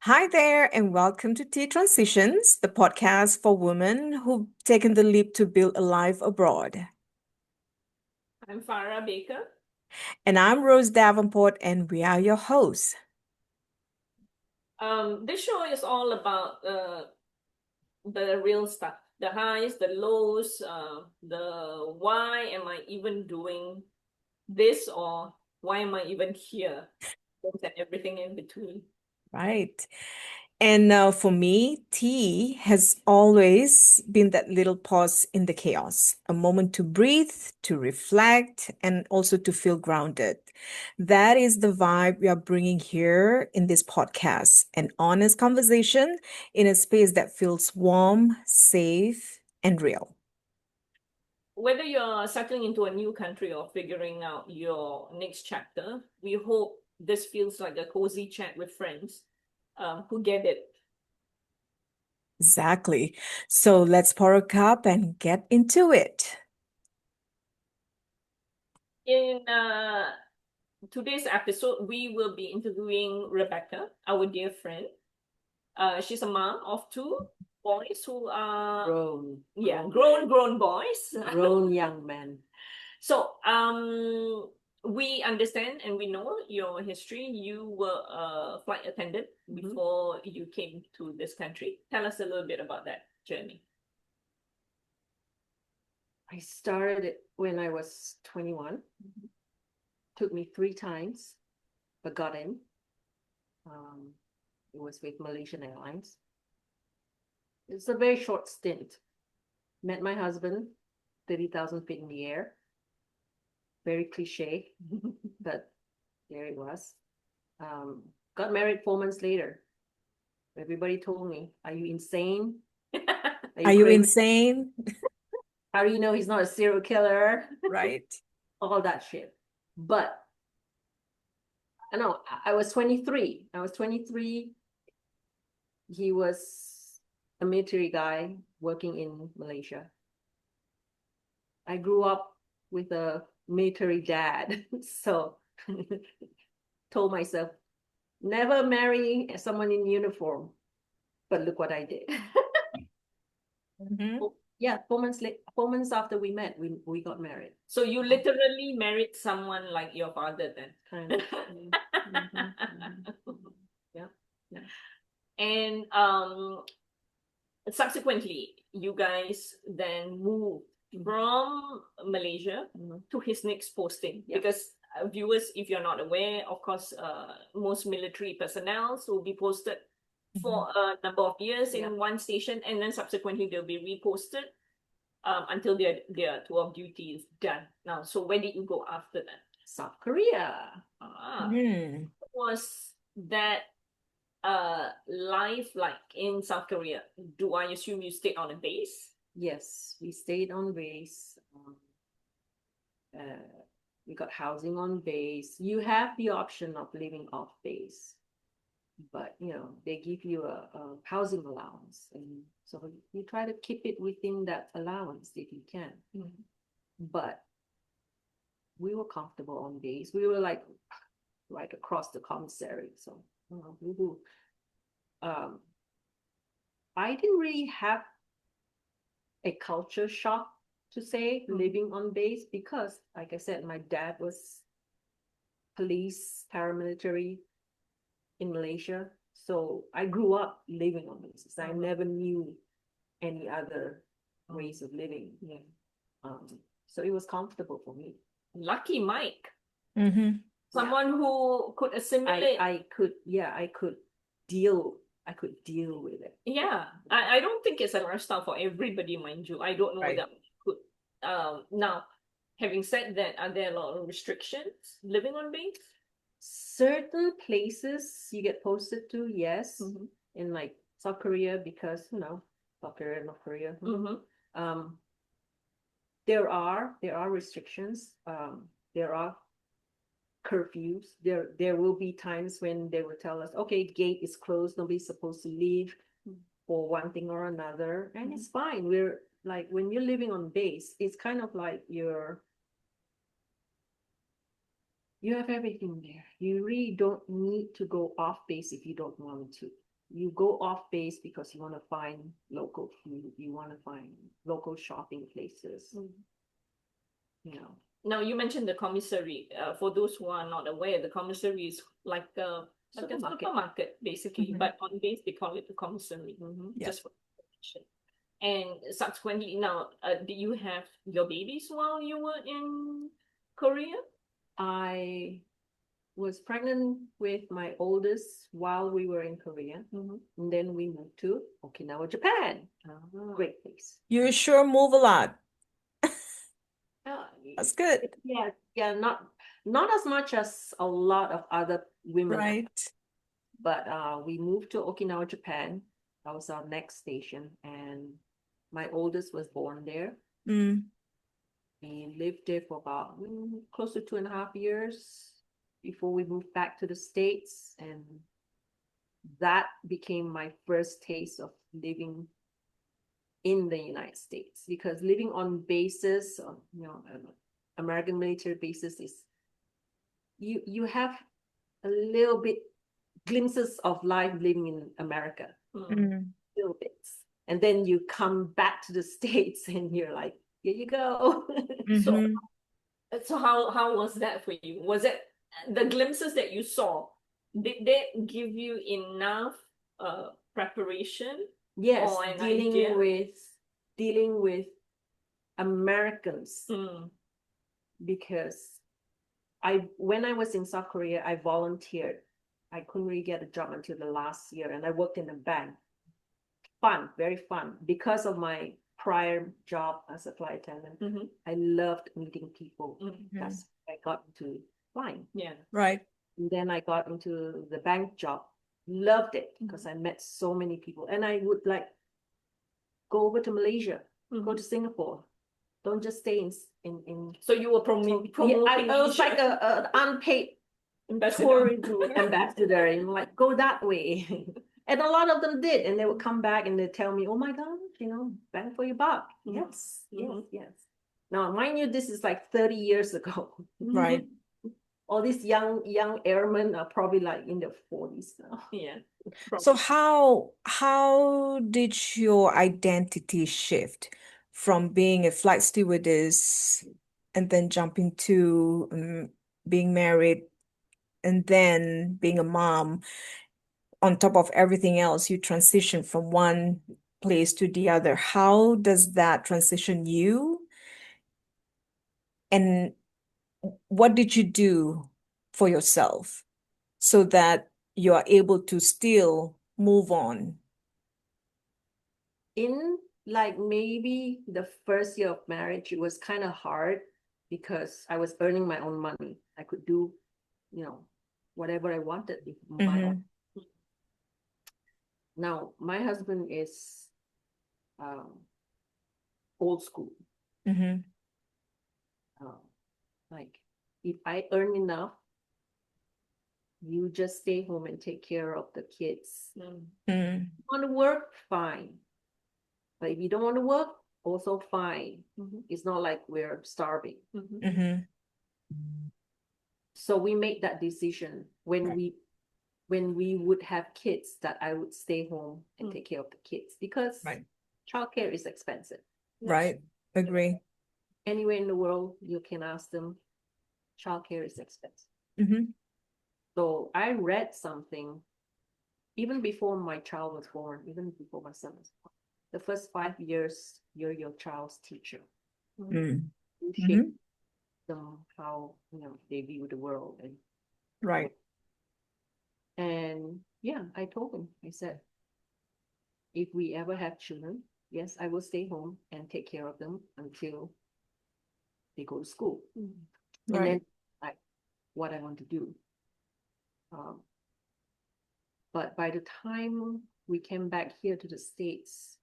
Hi there, and welcome to T Transitions, the podcast for women who've taken the leap to build a life abroad. I'm Farah Baker. And I'm Rose Davenport, and we are your hosts. This show is all about the real stuff, the highs, the lows, the why am I even doing this or why am I even here, and everything in between. Right. And for me, tea has always been that little pause in the chaos, a moment to breathe, to reflect, and also to feel grounded. That is the vibe we are bringing here in this podcast, an honest conversation in a space that feels warm, safe, and real. Whether you're settling into a new country or figuring out your next chapter, we hope this feels like a cozy chat with friends who get it. Exactly. So let's pour a cup and get into it. In today's episode, we will be interviewing Rebecca, our dear friend. She's a mom of two boys who are Grown, yeah, grown boys. grown young man. So we understand and we know your history. You were a flight attendant before you came to this country. Tell us a little bit about that journey. I started it when I was 21. Took me 3 times, but got in. It was with Malaysian Airlines. It's a very short stint. Met my husband, 30,000 feet in the air. Very cliche, but there it was. Got married 4 months later. Everybody told me, "Are you insane? Are you crazy? insane? How do you know he's not a serial killer?" Right. All that shit. But I know I was 23. I was 23. He was a military guy working in Malaysia. I grew up with a military dad. So told myself, never marry someone in uniform. But look what I did. Mhm. Yeah, 4 months late, 4 months after we met, we got married. So you literally married someone like your father then. Kind of. Yeah. Yeah. And subsequently, you guys then moved from Malaysia to his next posting. Yeah. Because viewers, if you're not aware, of course, most military personnel will be posted for a number of years in one station, and then subsequently they'll be reposted until their tour of duty is done. Now, so where did you go after that? South Korea. Was that life like in South Korea? Do I assume you stayed on a base? Yes, we stayed on base. We got housing on base. You have the option of living off base, but they give you a housing allowance, and so you try to keep it within that allowance if you can. But we were comfortable on base. We were like right across the commissary, so I didn't really have a culture shock to say living on base, because like I said, my dad was police paramilitary in Malaysia, so I grew up living on bases. I never knew any other ways of living. So it was comfortable for me. Lucky Mike. Someone who could assimilate. I could deal with it. Yeah, I don't think it's a lifestyle for everybody, mind you. I don't know Right. that could. Now, having said that, are there a lot of restrictions living on base? Certain places you get posted to, yes, in like South Korea, because South Korea, North Korea. There are restrictions. There are curfews. There will be times when they will tell us, okay, gate is closed, nobody's supposed to leave for one thing or another, and it's fine. We're like, when you're living on base, it's kind of like you have everything there. You really don't need to go off base if you don't want to. you go off base because you want to find local food, you want to find local shopping places, you know. Now you mentioned the commissary. For those who are not aware, the commissary is like a supermarket basically, but on base they call it the commissary. Just for information. And subsequently, now, did you have your babies while you were in Korea? I was pregnant with my oldest while we were in Korea. And then we moved to Okinawa, Japan. Great place. You sure move a lot. Uh, That's good. yeah, not as much as a lot of other women. Right. But we moved to Okinawa, Japan. That was our next station. And my oldest was born there. He lived there for about close to 2.5 years before we moved back to the States. And that became my first taste of living in the United States, because living on bases, American military bases, is you have a little bit glimpses of life living in America, little bits, and then you come back to the States and you're like, here you go. So how was that for you? Was it the glimpses that you saw? Did they give you enough preparation? Yes, or an dealing with Americans, because when I was in South Korea, I volunteered. I couldn't really get a job until the last year, and I worked in a bank. Fun, very fun. Because of my prior job as a flight attendant, I loved meeting people. That's how I got into flying. Yeah, right. And then I got into the bank job. Loved it because I met so many people, and I would like go over to Malaysia, go to Singapore. Don't just stay in. So you were promoting. I was like an unpaid tourism ambassador, and like go that way. And a lot of them did, and they would come back and they tell me, "Oh my gosh, bang for your buck." Yes. Now, mind you, this is like 30 years ago. Right. All these young airmen are probably like in their 40s now. Yeah. So how did your identity shift from being a flight stewardess and then jumping to being married and then being a mom? On top of everything else, you transition from one place to the other. How does that transition you? And what did you do for yourself so that you are able to still move on? In like maybe the first year of marriage, it was kind of hard because I was earning my own money. I could do, whatever I wanted with my own. Now, my husband is old school. Like, if I earn enough, you just stay home and take care of the kids. You want to work, fine. But if you don't want to work, also fine. It's not like we're starving. So we made that decision when we would have kids, that I would stay home and take care of the kids, because childcare is expensive. Right. Agree. Anywhere in the world, you can ask them, childcare is expensive. So I read something, even before my child was born, even before my son was born, the first 5 years, you're your child's teacher. You shape them how they view the world. And yeah, I told him, I said, if we ever have children, yes, I will stay home and take care of them until they go to school. And then what I want to do. But by the time we came back here to the States,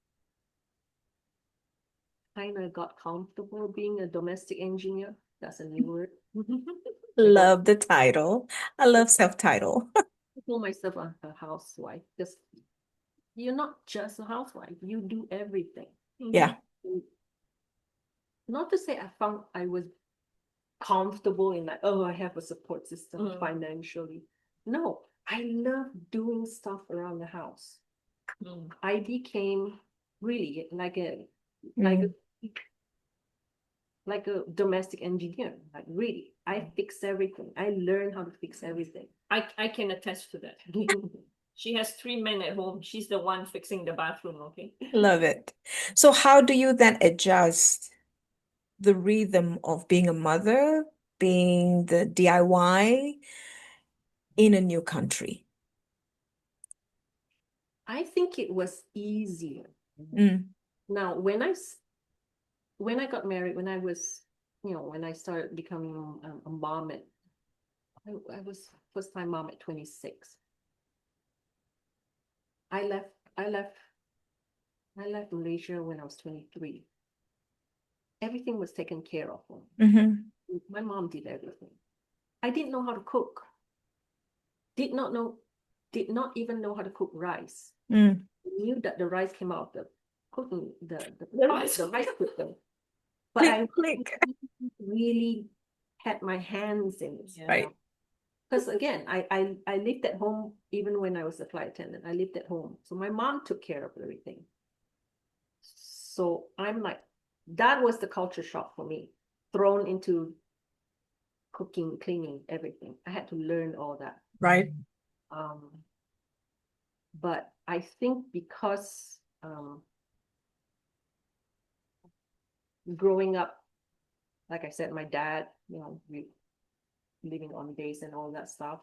kind of got comfortable being a domestic engineer. That's a new word. Love the title. I love self-title. I call myself a housewife, because you're not just a housewife. You do everything. Yeah. Not to say I was comfortable in like, oh, I have a support system financially. No, I love doing stuff around the house. Mm. I became really like a Mm. domestic engineer. Like really, I fix everything. I learned how to fix everything. I can attest to that. She has 3 men at home. She's the one fixing the bathroom, okay? Love it. So how do you then adjust the rhythm of being a mother, being the DIY in a new country? I think it was easier. Mm. Now, when I got married, when I was, when I started becoming a mom I was first time mom at 26. I left Malaysia when I was 23. Everything was taken care of. Mhm. My mom did everything. I didn't know how to cook. Did not even know how to cook rice. Mm. Knew that the rice came out of the cooking The rice. the rice cooker. But I Click. really had my hands in it. Yeah. Right. Because again, I lived at home even when I was a flight attendant. I lived at home. So my mom took care of everything. So I'm like, that was the culture shock for me. Thrown into cooking, cleaning, everything. I had to learn all that. Right. But I think because growing up, like I said, my dad, we living on base and all that stuff.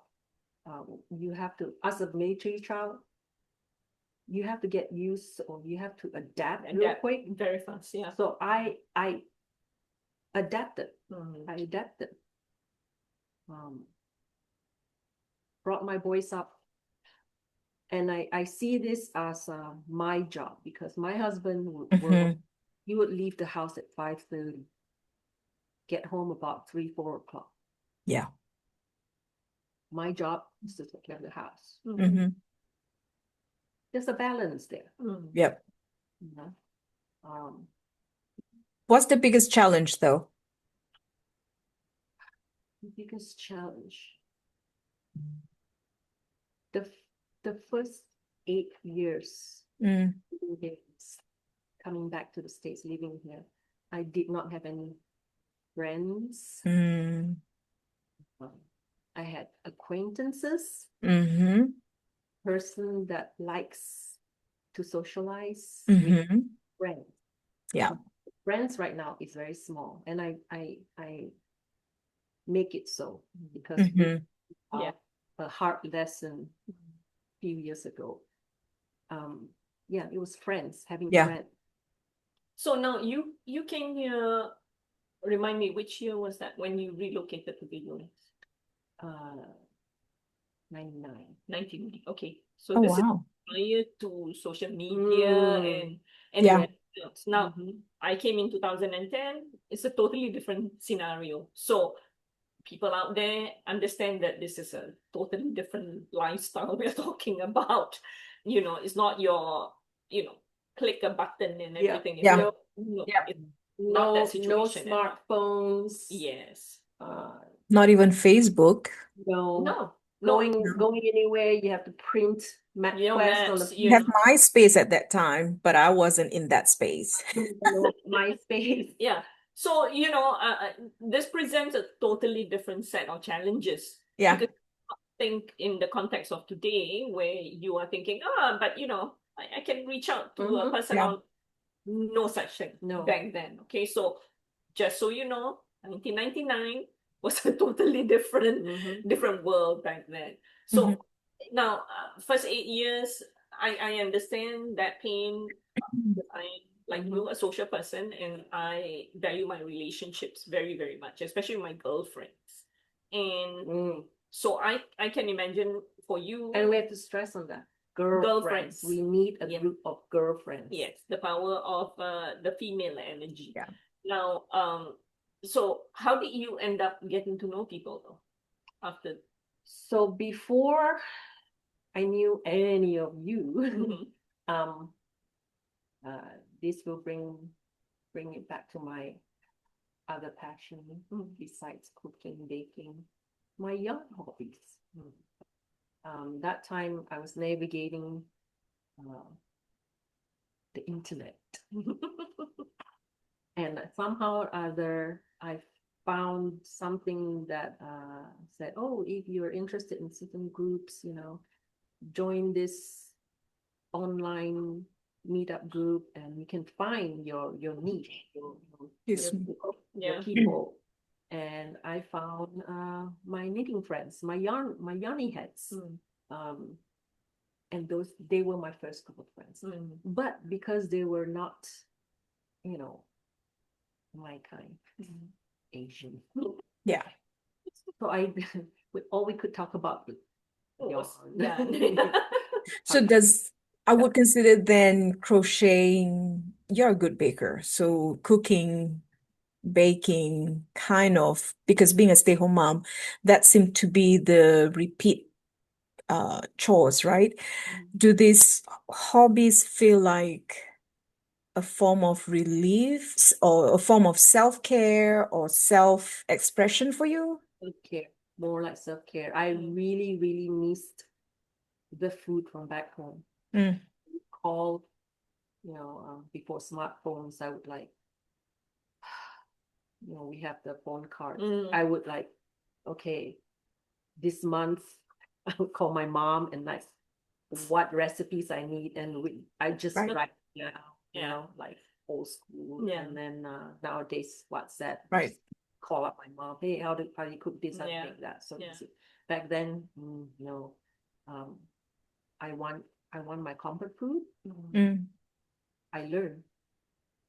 You have to, as a military child, you have to get used or you have to adapt real quick. Very fast, yeah. So I adapted. Mm. I adapted. Brought my boys up. And I see this as my job because my husband would work. Mhm. He would leave the house at 5:30, get home about 3-4 o'clock. Yeah. My job is to take care of the house. Mhm. There's a balance there. Yep. You know? What's the biggest challenge though? The biggest challenge. The first 8 years Mm. coming back to the States, living here, I did not have any friends. Mm. I had acquaintances, Mhm. person that likes to socialize with Mhm. friends. Yeah. Friends right now is very small, and I make it so because Mhm. Yeah. a hard lesson a few years ago. Yeah, it was friends, having Yeah. friends. So now you came here, remind me, which year was that when you relocated to the US? 99. 1990. Okay. So Oh, this is wow. prior to social media and Yeah. everything else. Now, I came in 2010. It's a totally different scenario. So people out there understand that this is a totally different lifestyle we're talking about. It's not your, click a button and Yeah. everything. Yeah. No, Yeah. it's not that No situation at all. smartphones. Yes. Not even Facebook. No. No. Going anywhere, you have to print map quest on Maps, the We have MySpace at that time, but I wasn't in that space. MySpace. Yeah. So, this presents a totally different set of challenges. Yeah. Because I think in the context of today, where you are thinking, but I can reach out to a person Yeah. on no such thing back then. Okay. So just so you know, 1999 was a totally different world back then. So now, first 8 years, I understand that pain. I like you, a social person, and I value my relationships very, very much, especially my girlfriends. And so I can imagine for you. And we have to stress on that. Girlfriends. We need a group of girlfriends. Yes, the power of the female energy. Yeah. Now, so how did you end up getting to know people though? After So before I knew any of you, this will bring it back to my other passion besides cooking, baking, my young hobbies. That time I was navigating the internet. And somehow or other, I found something that said, oh, if you're interested in certain groups, join this online meetup group and you can find your niche, Yes. your people. And I found my knitting friends, my yarny heads. And they were my first group of friends. But because they were not, my kind, Asian. Yeah. So all we could talk about yarn. Yeah. So I would consider then crocheting, you're a good baker. So cooking, baking, kind of, because being a stay-home mom, that seemed to be the repeat chores, right? Do these hobbies feel like a form of relief or a form of self-care or self-expression for you? Self-care, more like self-care. I really, really missed the food from back home. Call, before smartphones, I would like, we have the phone cards. I would like, okay, this month I would call my mom and like what recipes I need, and I just write down, like old school. And then nowadays WhatsApp, Right. call up my mom, hey, how do you cook this, how do you make that? So back then, no, I want my comfort food. I learned.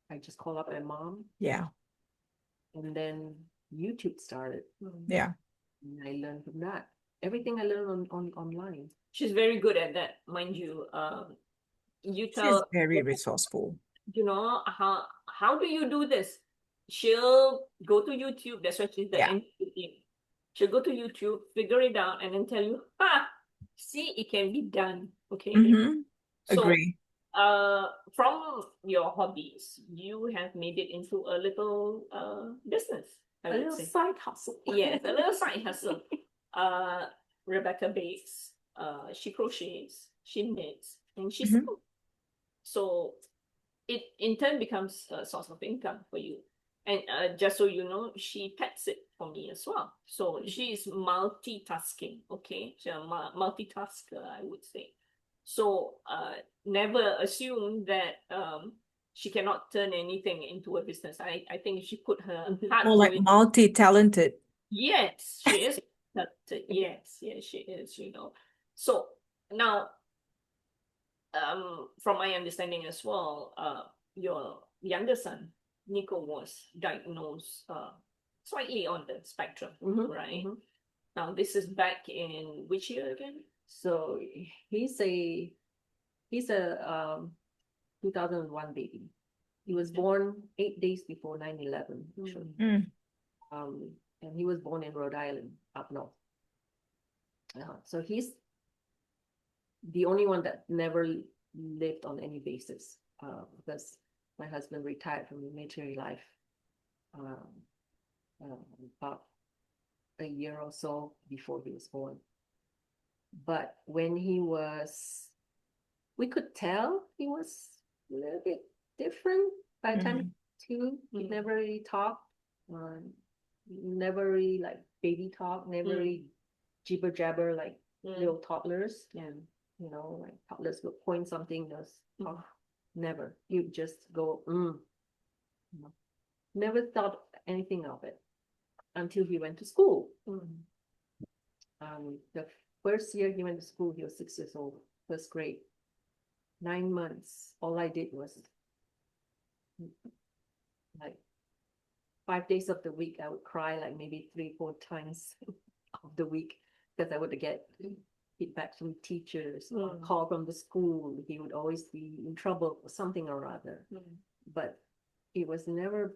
I just call up my mom. Yeah. And then YouTube started. Yeah. And I learned from that. Everything I learned on online. She's very good at that, mind you. You She's tell, very resourceful. how do you do this? She'll go to YouTube. That's why she's the Yeah. NPT. She'll go to YouTube, figure it out, and then tell you, see, it can be done. Okay. So, Agree. from your hobbies, you have made it into a little business. A little side hustle. Yes, a little side hustle. Rebecca bakes, she crochets, she knits, and she sells. So it in turn becomes a source of income for you. And just so you know, she pets it for me as well. So she is multitasking, okay? She's a multitasker, I would say. So never assume that she cannot turn anything into a business. I think if she put her heart More to like it. multi-talented. Yes, she is. Yes, she is, So now, from my understanding as well, your younger son, Nico, was diagnosed slightly on the spectrum, right? Now, this is back in which year again? So he's a 2001 baby. He was born 8 days before 9/11. And he was born in Rhode Island, up north. So he's the only one that never lived on any basis, because my husband retired from the military life about a year or so before he was born. But when we could tell he was a little bit different by the time he never really talked, never really like baby talk, never really jibber jabber like little toddlers. And like toddlers would point something, talk. Never. You just go, Never thought anything of it until he went to school. The first year he went to school, he was 6 years old, first grade. 9 months, all I did was like 5 days of the week, I would cry like maybe 3-4 times of the week, because I would get feedback from teachers, or call from the school. He would always be in trouble for something or other. But it was never,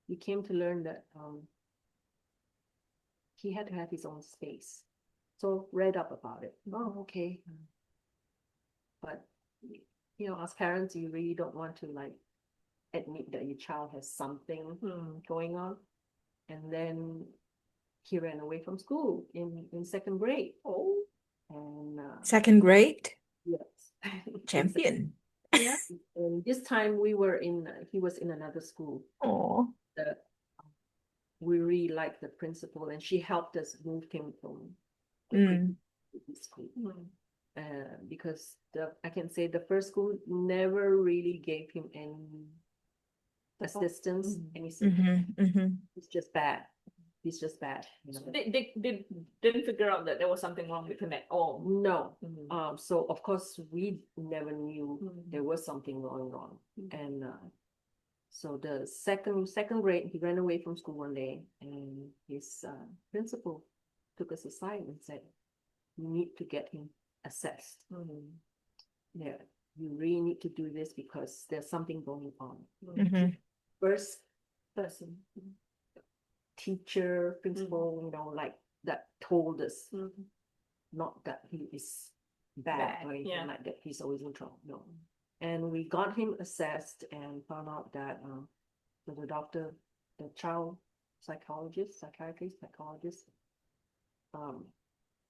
he came to learn that he had to have his own space. So read up about it. Oh, okay. But as parents, you really don't want to like admit that your child has something going on. And then he ran away from school in second grade. Oh, And Second grade yes. champion. Yeah. And this time he was in another school. Oh. We really liked the principal, and she helped us move him from Mm. the school. Because I can say the first school never really gave him any assistance, any support. It's just bad. He's just bad. You know? They didn't figure out that there was something wrong with him at all. No. So of course we never knew there was something going wrong. And so the second grade, he ran away from school one day, and his principal took us aside and said, "You need to get him assessed. Yeah, you really need to do this because there's something going on." First person, teacher, principal, you know, like that told us, not that he is bad or anything like that. He's always in trouble. No. And we got him assessed and found out that the doctor, the child psychiatrist,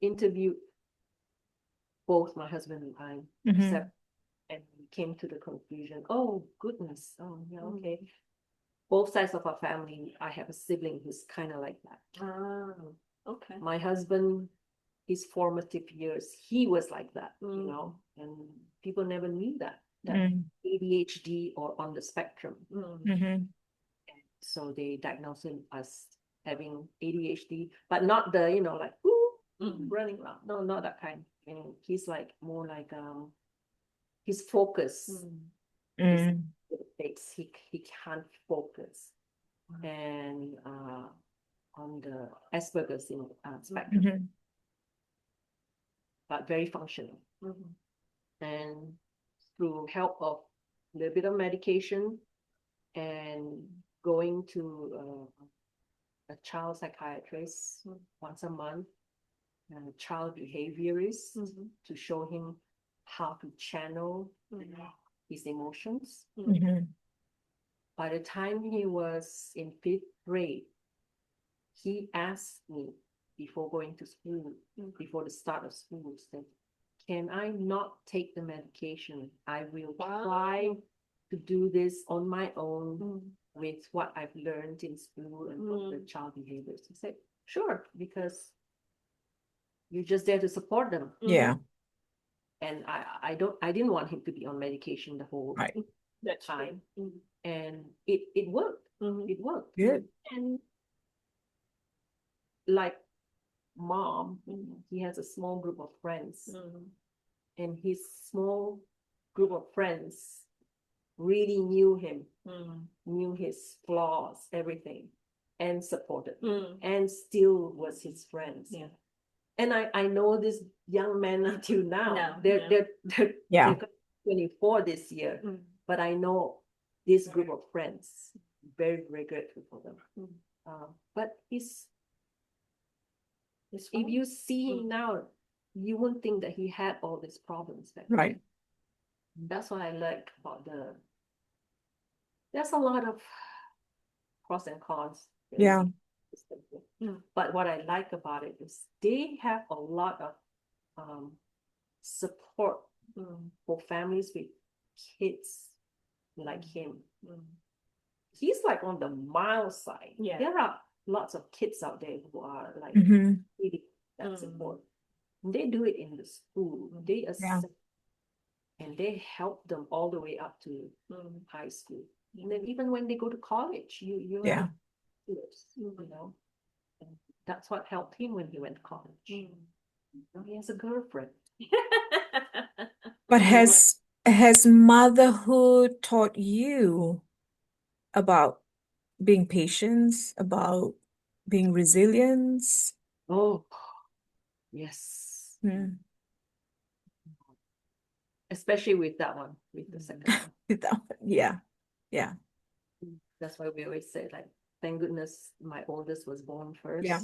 interviewed both my husband and I, and we came to the conclusion, oh goodness, oh yeah, okay. Both sides of our family, I have a sibling who's kind of like that. Okay. My husband, his formative years, he was like that, you know, and people never knew that ADHD or on the spectrum. So they diagnosed him as having ADHD, but not the, you know, like running around. No, not that kind. And he's like more like his focus. He can't focus. And on the Asperger's spectrum, but very functional. And through help of a little bit of medication and going to a child psychiatrist once a month, and a child behaviorist to show him how to channel his emotions. By the time he was in 5th grade, he asked me before going to school, before the start of school, said, "Can I not take the medication? I will try to do this on my own with what I've learned in school and from the child behaviors." He said, "Sure, because you're just there to support them." Yeah. And I didn't want him to be on medication the whole that time. And it worked. It worked. Good. And like Mom, he has a small group of friends. And his small group of friends really knew him, knew his flaws, everything, and supported, and still was his friends. Yeah. And I know this young man until now. No, They're 24 this year, but I know this group of friends. Very, very grateful for them. But if you see him now, you won't think that he had all these problems back then. Right. That's what I like about there's a lot of pros and cons. Yeah. But what I like about it is they have a lot of support for families with kids like him. He's like on the mild side. Yeah. There are lots of kids out there who are like really that support. They do it in the school. They assist and they help them all the way up to high school. And then even when they go to college, you have kids, you know. And that's what helped him when he went to college. Now he has a girlfriend. But has motherhood taught you about being patient, about being resilient? Oh, yes. Especially with that one, with the second one. Yeah. That's why we always say, like, thank goodness my oldest was born first. Yeah.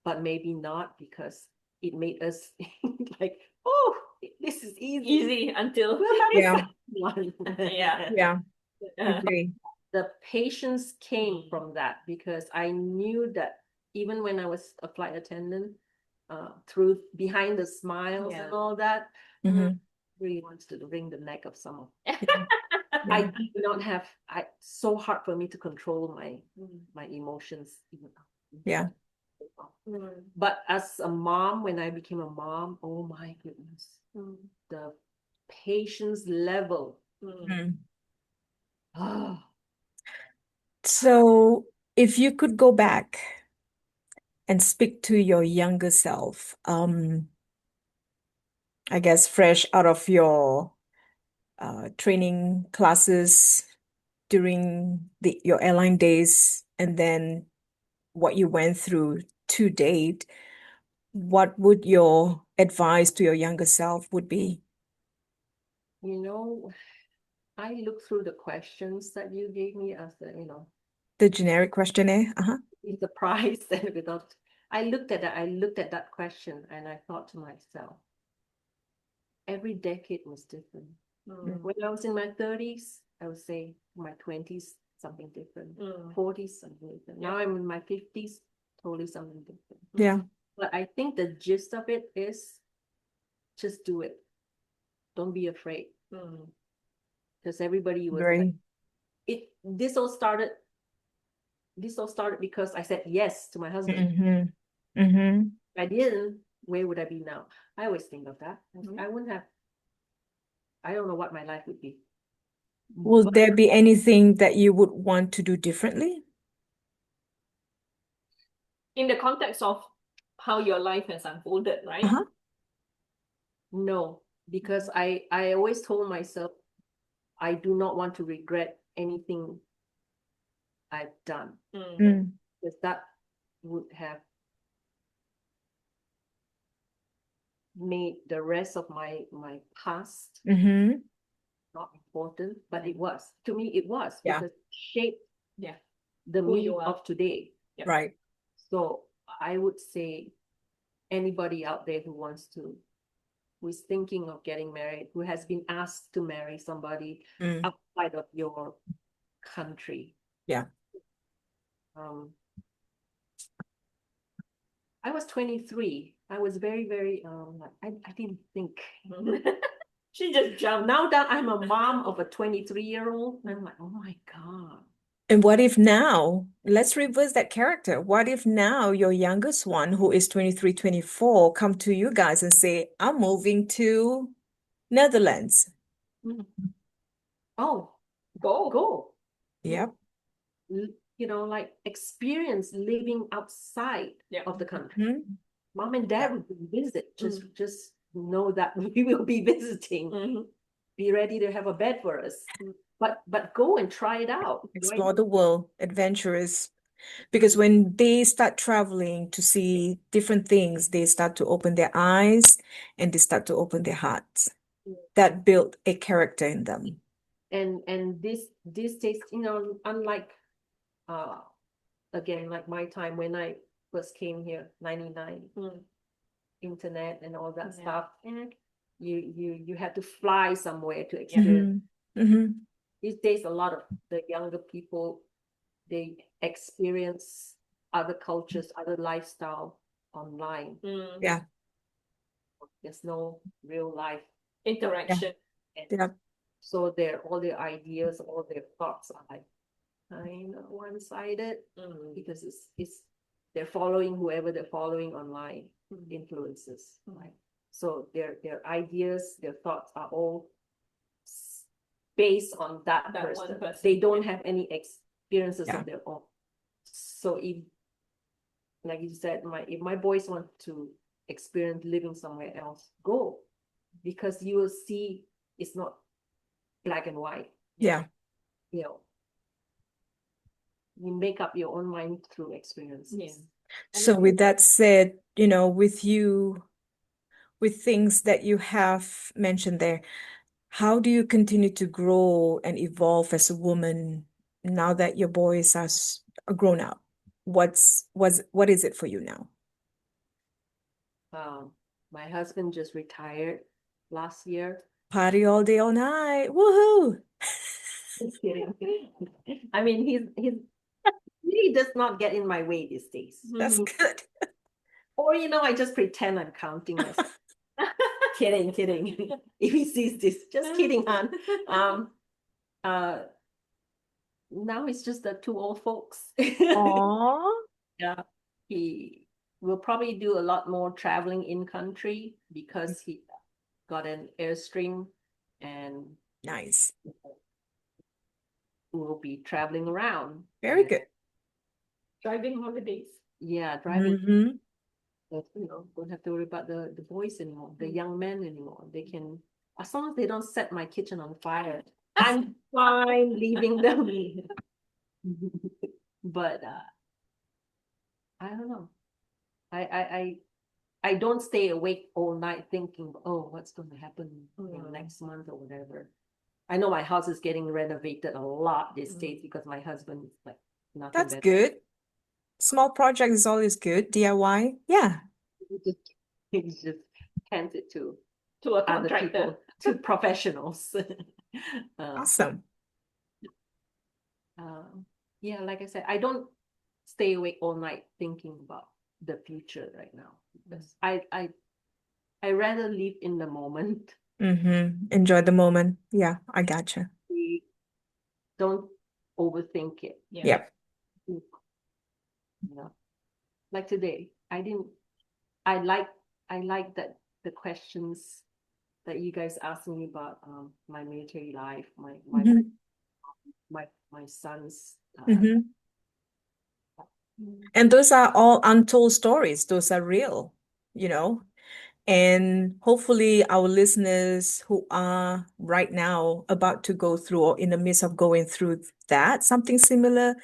But maybe not, because it made us like, oh, this is easy. Easy until Yeah. yeah. Agree. The patience came from that, because I knew that even when I was a flight attendant, through behind the smiles Yeah. and all that. Mhm. Really wants to wring the neck of someone. Yeah. I do not have. So hard for me to control my emotions. Yeah. But as a mom, when I became a mom, oh my goodness, the patience level. Mm. Ah, So, if you could go back and speak to your younger self, I guess fresh out of your training classes during your airline days, and then what you went through to date, what would your advice to your younger self would be? I looked through the questions that you gave me as The generic questionnaire? Uh-huh. with the price and without. I looked at that. I looked at that question and I thought to myself, every decade was different. When I was in my 30s, I would say my 20s, something different. 40s, something different. Now I'm in my 50s, totally something different. Yeah. But I think the gist of it is just do it. Don't be afraid. Because everybody was like, this all started because I said yes to my husband. Mm-hmm. Mm-hmm. If I didn't, where would I be now? I always think of that. I wouldn't have, I don't know what my life would be. Will But there be anything that you would want to do differently? In the context of how your life has unfolded, right? Uh-huh. no, because I always told myself I do not want to regret anything I've done. Mm. Because that would have made the rest of my past Mm-hmm. not important, but it was. To me, it was Yeah. because it shaped Yeah. the Who me you are. of today. Right. So I would say anybody out there who is thinking of getting married, who has been asked to marry somebody Mm. outside of your country. Yeah. I was 23. I was very, very I didn't think. She just jumped. Now that I'm a mom of a 23-year-old, I'm like, oh my God. And what if now, let's reverse that character. What if now your youngest one, who is 23, 24, come to you guys and say, I'm moving to Netherlands. Oh, Go. go. Yep. Like experience living outside of the country. Mm-hmm. Mom and dad would visit. Just know that we will be visiting. Be ready to have a bed for us. But go and try it out. Explore the world, adventurous. Because when they start traveling to see different things, they start to open their eyes and they start to open their hearts. That built a character in them. And this takes, unlike again, like my time when I first came here, 99, internet and all that stuff. You had to fly somewhere to experience. Mm-hmm. These days, a lot of the younger people, they experience other cultures, other lifestyle online. Yeah. There's no real life Interaction. Yeah. So all their ideas, all their thoughts are like kind of one-sided because it's they're following whoever they're following online, influences, right? So their ideas, their thoughts are all based on that person. One person. They don't have any experiences Yeah. of their own. So if, like you said, if my boys want to experience living somewhere else, go, because you will see it's not black and white. Yeah. You make up your own mind through experiences. Yeah. So with that said, with things that you have mentioned there, how do you continue to grow and evolve as a woman now that your boys are grown up? What is it for you now? My husband just retired last year. Party all day, all night. Woohoo! Just kidding. I mean, he does not get in my way these days. That's good. Or, I just pretend I'm counting myself. Kidding. If he sees this, just kidding, hon. Now it's just the two old folks. Aww. Yeah, he will probably do a lot more traveling in country because he got an Airstream and Nice. will be traveling around. Very And, good. Driving holidays. yeah, driving. Mm-hmm. But, don't have to worry about the boys anymore, the young men anymore. They can, as long as they don't set my kitchen on fire, I'm fine leaving them. But I don't know. I don't stay awake all night thinking, oh, what's going to happen next month or whatever. I know my house is getting renovated a lot these days because my husband is like nothing That's better. good. Small project is always good. DIY. Yeah. He just hands it to To a other contractor. people, to professionals. Awesome. Yeah, like I said, I don't stay awake all night thinking about the future right now because I rather live in the moment. Mm-hmm. Enjoy the moment. Yeah, I gotcha. We don't overthink it. Yeah. Yep. Like today, I like that the questions that you guys asked me about my military life, Mm-hmm. my son's Mm-hmm. And those are all untold stories. Those are real, And hopefully our listeners who are right now about to go through or in the midst of going through that, something similar,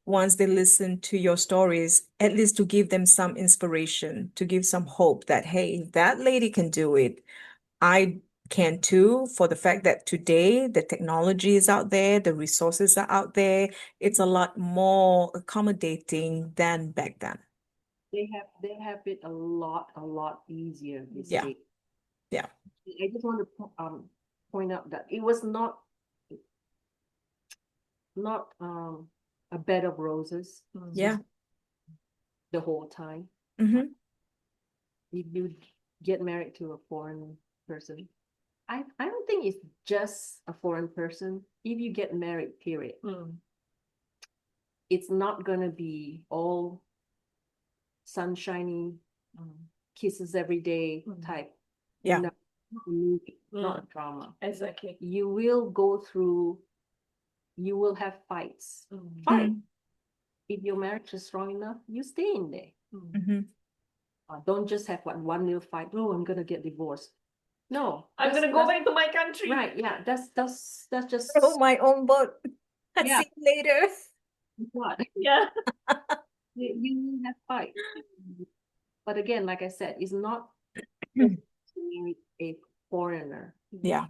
once they listen to your stories, at least to give them some inspiration, to give some hope that, hey, if that lady can do it, I can too, for the fact that today the technology is out there, the resources are out there. It's a lot more accommodating than back then. they have it a lot easier these Yeah. days. Yeah. I just want to point out that it was not a bed of roses Yeah. the whole time. Mm-hmm. If you get married to a foreign person, I don't think it's just a foreign person. If you get married, period, it's not gonna be all sunshiny, kisses every day type. Yeah. No, not a movie, not a drama. Exactly. You will go through. You will have fights. Fight. If your marriage is strong enough, you stay in there. Mm-hmm. Don't just have one little fight. Oh, I'm gonna get divorced. No, I'm gonna go back to my country. right. Yeah, that's just Oh, my own boat. Yeah. See you later. what Yeah. you will have fight. But again, like I said, it's not just to marry a foreigner. Yeah.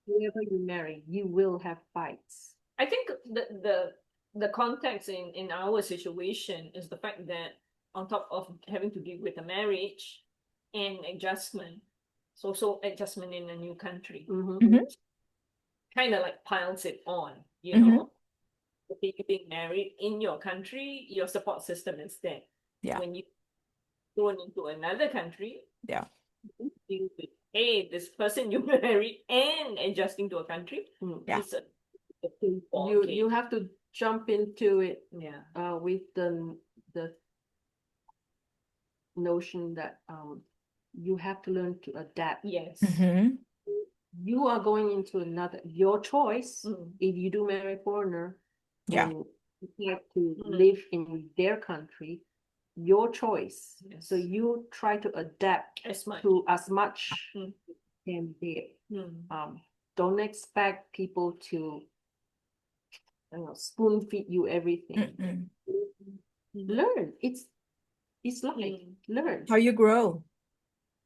Whoever you marry, you will have fights. I think the context in our situation is the fact that on top of having to deal with a marriage and adjustment, so adjustment in a new country, kind of like piles it on, you know. Okay, you're being married in your country, your support system is there. Yeah. When you thrown into another country, Yeah. you deal with, hey, this person you married and adjusting to a country. Yeah. It's a full ball game. You have to jump into it Yeah. with the notion that you have to learn to adapt. Yes. You are going into your choice. If you do marry a foreigner Yeah. and you have to live in their country, your choice. Yes. So you try to adapt as much to as much can be. Don't expect people to spoon feed you everything. Learn. It's life. Learn. How you grow.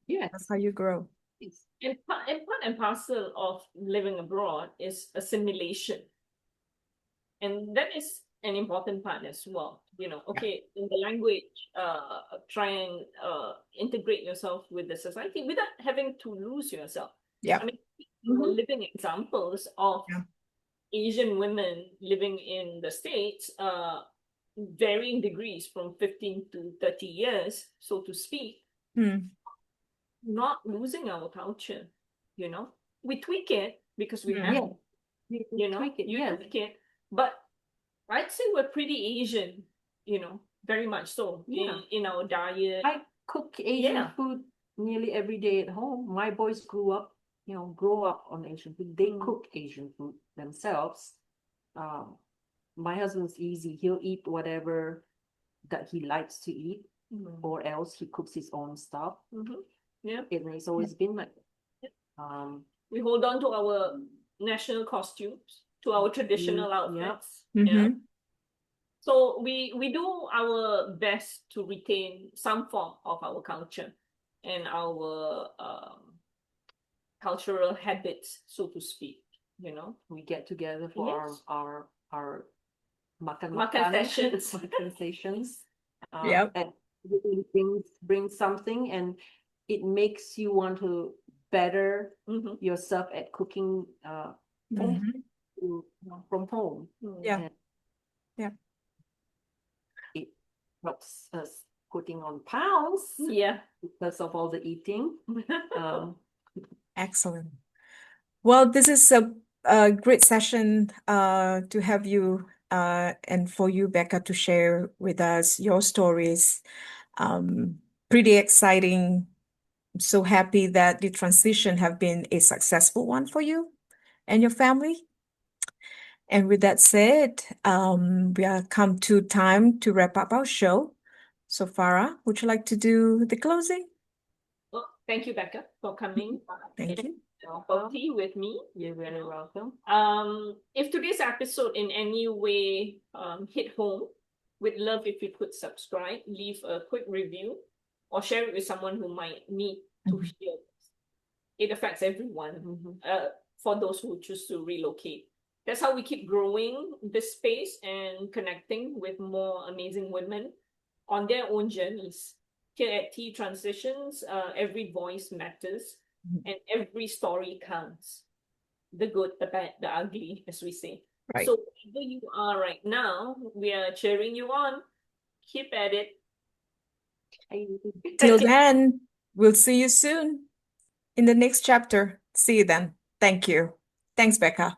Yes. That's how you grow. And part and parcel of living abroad is assimilation. And that is an important part as well. Okay, in the language, try and integrate yourself with the society without having to lose yourself. Yeah. I mean, living examples of Asian women living in the States, varying degrees from 15 to 30 years, so to speak, Mm. not losing our culture, you know. We tweak it because we Mm. have, Yeah. you know, Tweak it, you yeah. tweak it, but I'd say we're pretty Asian, you know, very much so Yeah. in our diet. I cook Asian Yeah. food nearly every day at home. My boys grow up on Asian food. They Mm. cook Asian food themselves. My husband's easy. He'll eat whatever that he likes to eat, or else he cooks his own stuff. Yeah. And it's always been like that. We hold on to our national costumes, to our traditional outfits. Yeah. Mhm. So we do our best to retain some form of our culture and our cultural habits, so to speak. You know, We get together for Yes. our makan Makan sessions. makan sessions. Yep. And it brings something, and it makes you want to better yourself at cooking Mhm. from home. Yeah. And Yeah. it helps us putting on pounds Yeah. because of all the eating. Excellent. Well, this is a great session to have you and for you, Becca, to share with us your stories. Pretty exciting. I'm so happy that the transition have been a successful one for you and your family. And with that said, we are come to time to wrap up our show. So Farah, would you like to do the closing? Well, thank you, Becca, for coming. Thank you. For tea with me. You're very welcome. If today's episode in any way hit home, we'd love if you could subscribe, leave a quick review, or share it with someone who might need to hear this. It affects everyone, for those who choose to relocate. That's how we keep growing this space and connecting with more amazing women on their own journeys. Here at T Transitions, every voice matters and every story counts. The good, the bad, the ugly, as we say. Right. So wherever you are right now, we are cheering you on. Keep at it. Till then, we'll see you soon in the next chapter. See you then. Thank you. Thanks, Becca.